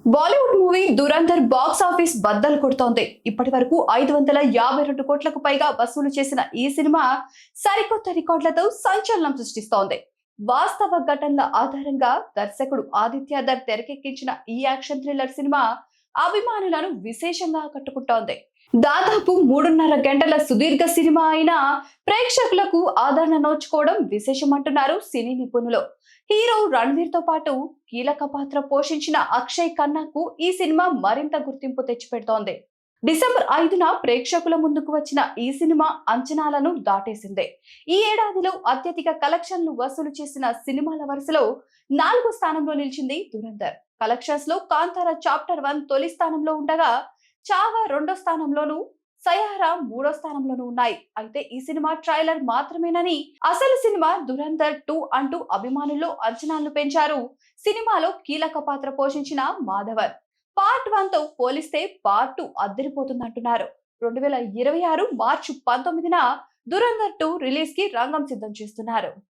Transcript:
Bollywood movie Dhurandhar box office బద్దలు కొడుతోంది. ఇప్పటి వరకు 552 కోట్లకు పైగా వసూలు చేసిన ఈ సినిమా సరికొత్త రికార్డులతో సంచలనం సృష్టిస్తోంది. వాస్తవ ఘటనల ఆధారంగా దర్శకుడు ఆదిత్య ధర్ తెరకెక్కించిన ఈ యాక్షన్ థ్రిల్లర్ సినిమా అభిమానులను విశేషంగా ఆకట్టుకుంటోంది. దాదాపు 3.5 గంటల సుదీర్ఘ సినిమా అయినా ప్రేక్షకులకు ఆదరణ నోచుకోవడం విశేషమంటున్నారు సినీ నిపుణులు. హీరో రణ్వీర్ తో పాటు కీలక పాత్ర పోషించిన అక్షయ్ ఖన్నాకు ఈ సినిమా మరింత గుర్తింపు తెచ్చిపెడుతోంది. డిసెంబర్ 5న ప్రేక్షకుల ముందుకు వచ్చిన ఈ సినిమా అంచనాలను దాటేసింది. ఈ ఏడాదిలో అత్యధిక కలెక్షన్లు వసూలు చేసిన సినిమాల వరుసలో 4వ స్థానంలో నిలిచింది దురంధర్. కలెక్షన్స్ లో కాంతారా చాప్టర్ 1 తొలి స్థానంలో ఉండగా, చావా 2వ స్థానంలోను, సయారా 3వ స్థానంలోనూ ఉన్నాయి. అయితే ఈ సినిమా ట్రైలర్ మాత్రమేనని, అసలు సినిమా దురంధర్ 2 అంటూ అభిమానుల్లో అంచనాలను పెంచారు సినిమాలో కీలక పాత్ర పోషించిన మాధవన్. పార్ట్ 1 తో పోలిస్తే పార్ట్ 2 అద్దరిపోతుందంటున్నారు. 2026 మార్చి 19న దురంధర్ 2 రిలీజ్ కి రంగం సిద్ధం చేస్తున్నారు.